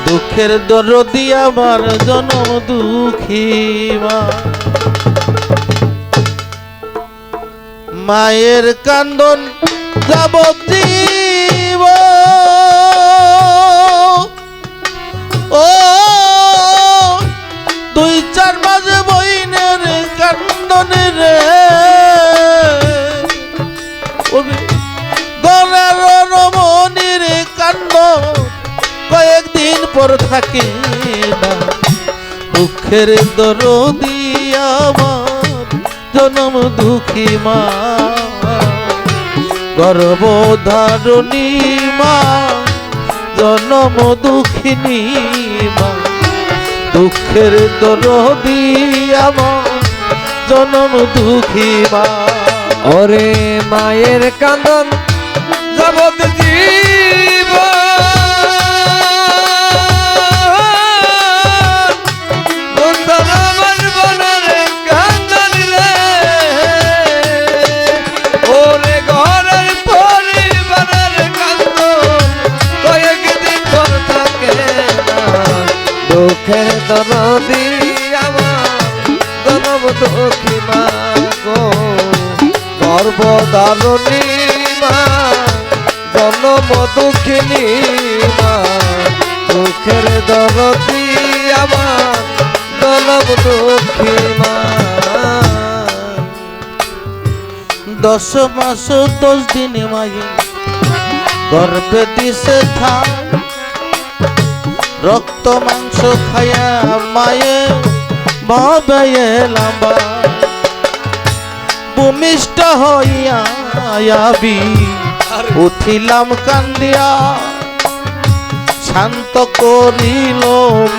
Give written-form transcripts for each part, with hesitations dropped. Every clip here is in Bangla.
দুঃখের দরদি আমার জনম দুঃখী মা, মায়ের কান্দন যাবজ্জীব ও দুই চার মাঝে বইনের কান্দনে রে গলার রমণীর কান্দ কয়েকদিন পর থাকে না। দুঃখের দরদি আমার জনম দুঃখী মা, গর্ভধারণী মা, জনম দুঃখিনী মা। দুঃখের দরদি আমার জনম দুঃখী মা। ওরে মায়ের কান্দন যাবজ্জীব দুঃখের দরদি আমার জনম দুঃখী মা গো, গর্ভধারণী মা, জনম দুঃখিনী মা। দুঃখের দরদি আমার জনম দুঃখী মা। 10 মাস 10 দিন মায়ে গর্ভে দিছে থাই, রক্ত মাংস খায়া মায়ে ভাবে এলাম ভূমিষ্ঠ হইয়া আবি উঠিলাম কান্দিয়া। শান্ত করিল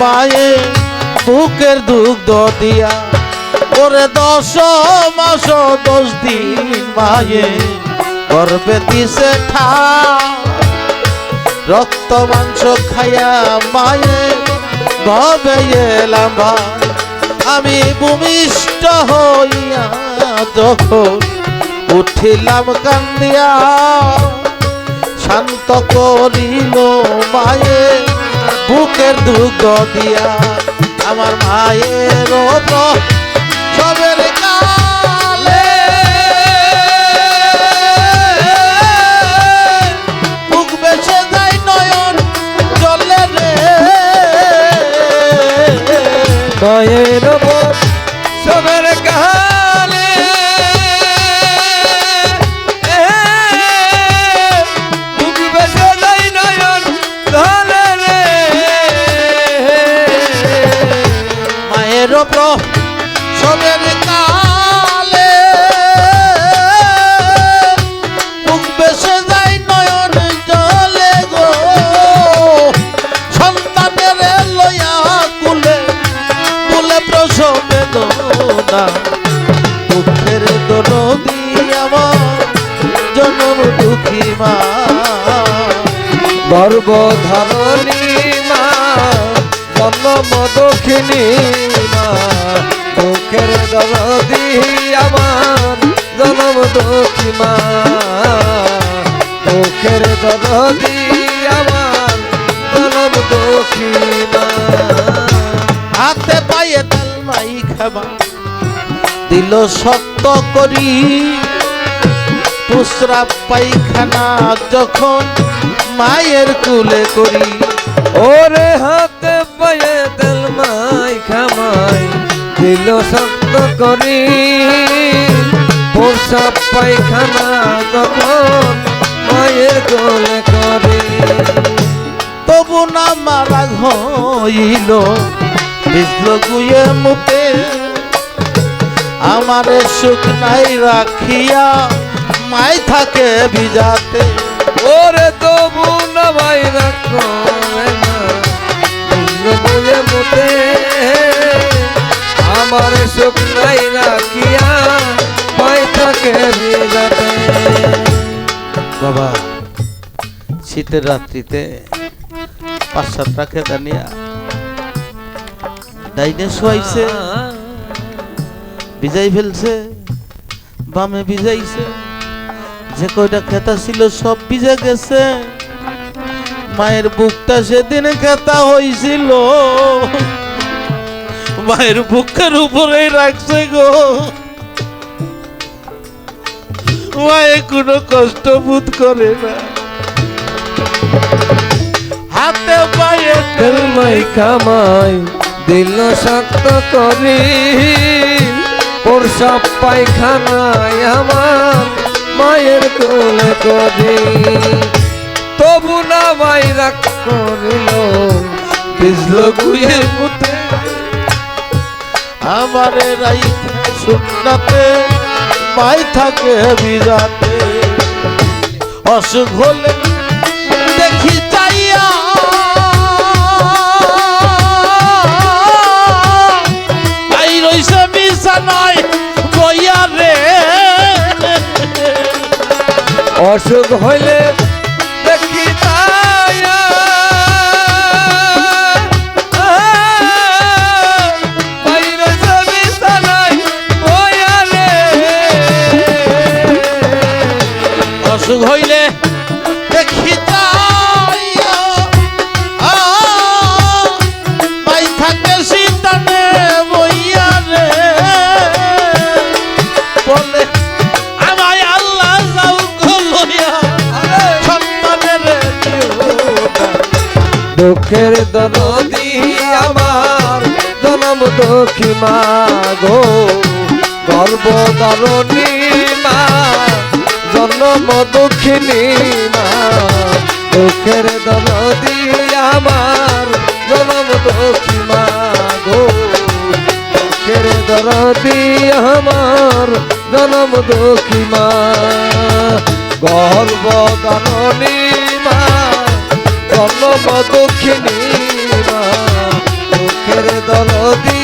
মায়ে বুকের দুগ্ধ দিয়া। ওরে 10 মাস 10 দিন মায়ে গর্ভে দিছে ঠাই, রক্ত মাংস খায়া মায়ে ভাবে এলাম ভাই। আমি ভূমিষ্ঠ হইয়া যখন উঠিলাম কান্দিয়া, শান্ত করিল মায়ে বুকের দুগ্ধ দিয়া। আমার মায়ের সবের কালে বুক বেসে যায় নয়ন জলে রে। মায়ের সবের কালে বুক বেসে যায় নয়ন জলে রে। মায়ের সবের কালে বুক বেসে যায় নয়ন জলে গো। সন্তানের লইয়া কুলে কুলে প্রসব বেদনা। দুঃখের দরদি আমার জনম দুঃখী মা, গর্ভধারণী মা, জনম দুঃখিনী মা। দুঃখের দরদি আমার জনম দুঃখী মা, দুঃখের দরদি আমার জনম দুঃখী মা। হাতে পায়ে তেল মাই খাবা দিল শক্ত করি। প্রস্রাব পায়খানা যখন মায়ের কুলে করি। ওরে হাতে পায়ে তেল মাই খামাই দিল শক্ত করি। প্রস্রাব পায়খানা যখন মায়ের কোলে করি। তবু না মারা হইল ভিজল গুয়ে মুতে। আমারে শুকনাই রাখিয়া মাই থাকে ভিজাতে। ওরে তবু না ভাই রাখো না বুঝে মুতে। আমার শুকনাই রাখিয়া মাই থাকে ভিজাতে। বাবা শীতের রাত্রিতে 5-7টা খেতা নিয়া ডাইনে শোয়াইছে, ভিজাই ফেলছে, বামে ভিজাইছে। যে কয়টা খেতা ছিল সব ভিজে গেছে। মায়ের বুকটা সেদিন খেতা হয়েছিল, মায়ের বুকের উপরেই রাখছে গো। মায়ে কোনো কষ্ট বোধ করে না, হাতে পায়ে তেল মাই কামাই দিল শক্ত করি, প্রসাব পায়খানায় আমার মায়ের কোলে করি, তবু না মাই রাগ করিল, বিজলো গুয়ে মুতে আমারে রাই সুন্নাতে মাই থাকে বিরাতে। অসুখ হলে দেখি চাইয়া আই রইছে বিছানায় বইয়া রে। অসুখ হইলে দেখি তায়া, বাইরে ছবি সানাই বয়ালে। অসুখ হইলে দেখি যাইয়া মাই থাকে শীতানে বইয়া রে। বলে আমায় আল্লাহ যাও লইয়া সম্মানের দুঃখের দরদি আমার জনম দুঃখী মা গো, গর্ভধারণী মা জন্ম দুঃখিনী মা। দুঃখের দরদি আমার জনম দুঃখী মা গো, দুঃখের দরদি আমার জনম দুঃখী মা। গর্ভধারণী মা জন্ম দুঃখিনী মা, দুঃখের দরদি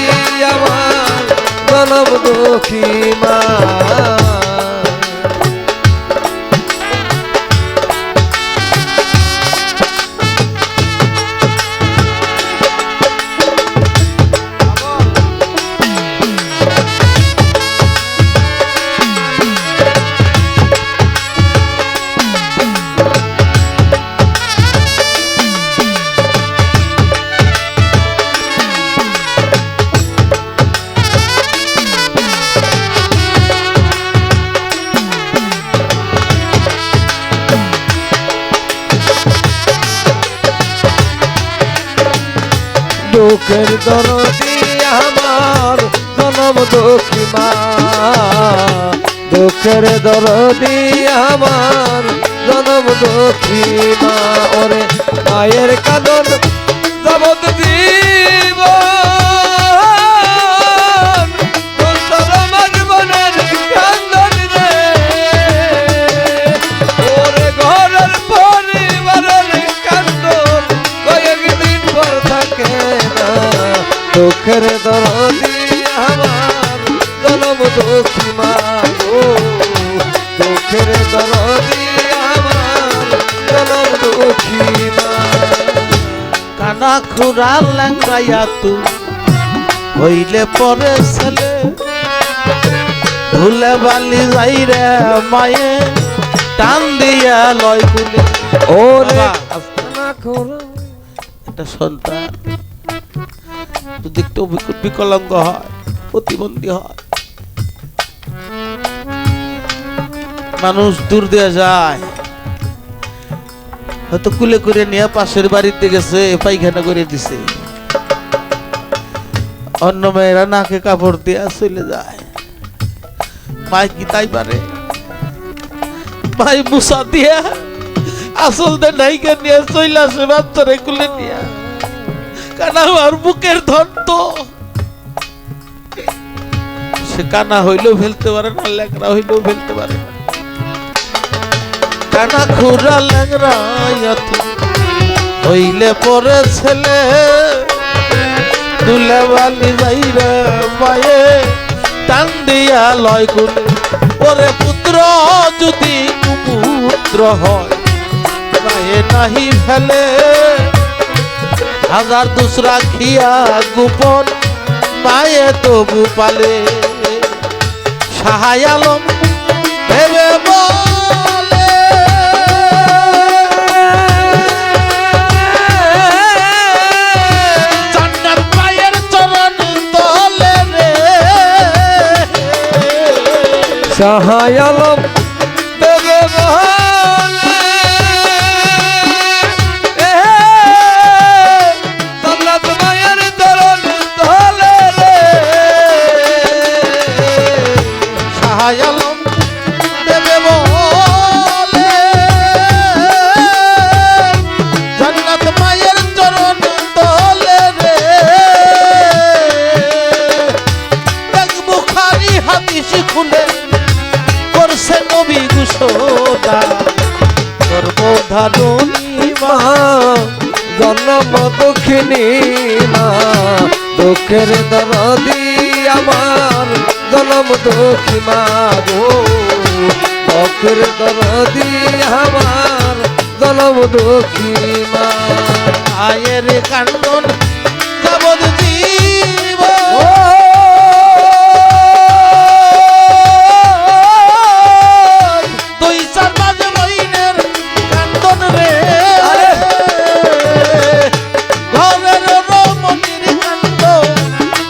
আমার জনম দুঃখী মা। দুঃখের দরদি আমার জনম দুঃখী মা, দুঃখের দরদি আমার জনম দুঃখী মা। ওরে মায়ের কাঁদন জগৎ জীব মনের কান্দন রে, ওরে ঘরের পরিবারের কান্দন কয়েকদিন পর থাকে না। দুঃখের দরদি আমার জনম দুঃখী মা গো, দুঃখের দরদি আমার জনম দুঃখী মা। কানা খুড়া ল্যাংড়াইয়া তু হইলে পরে ছেলে, ধুলে বালি যাই রে মায়ে টান দিয়া লয় কুলে। ওরে একটা সন্তান যদি একটু বিকলাঙ্গ হয়, প্রতিবন্ধী হয়, মানুষ দূর দিয়ে যায়, হয়তো কুলে করে নিয়ে পাশের বাড়িতে গেছে, পায়খানা করে দিছে, অন্য মেয়েরা নাকে কাপড় দিয়া চলে যায়। মাই কি তাই পারে? মাই মুসা দিয়া আসল দে নাইকা নিয়ে চলে আসে বাচ্চারে কুলে নিয়ে। কানা আমার বুকের ধন তো, সে কানা হইলেও ফেলতে পারে না, ল্যাংড়া হইলেও ফেলতে পারে না। কানা খুড়া ল্যাংড়া হইলে পরে ছেলে, দুলে বালি যাই রে পায়ে টান দিয়া লয় কুলে। ওরে পুত্র যদি কুপুত্র হয় মায়ে নাহি ফেলে, হাজার দুসরা খিয়া গোপন মায়ে তবু পালে। সাহায় আলম ভেবে বলে শাহাই আলম দেবে বলে জান্নাত মায়ের চরণ তলে রে শাহ আলম দেবে বলে জান্নাত মায়ের চরণ তলে রে এক বুখারী হাদিস খুলে করছে নবী ঘোষণা সর্বধারণী মা জন্ম দুঃখিনী মা দুঃখের দরদি আমার জন্ম দুঃখী মা গো দুঃখের দরদি আমার জন্ম দুঃখী মা আয়ের কান্দন যাবদ জীব দুই চার পাঁচ বইনের কান্দন রে ঘরের রমণীর কান্দ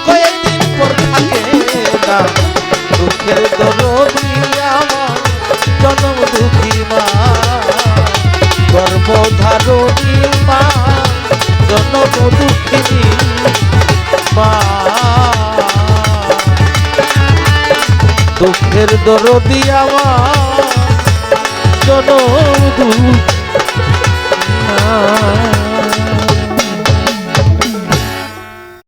কয়েকদিন পর থাকে না দুঃখের দরদি আমার জনম দুঃখী মা গর্ভধারণী মা জনম দুঃখিনী মা দুঃখের দরদি আমার জনম দুঃখী মা।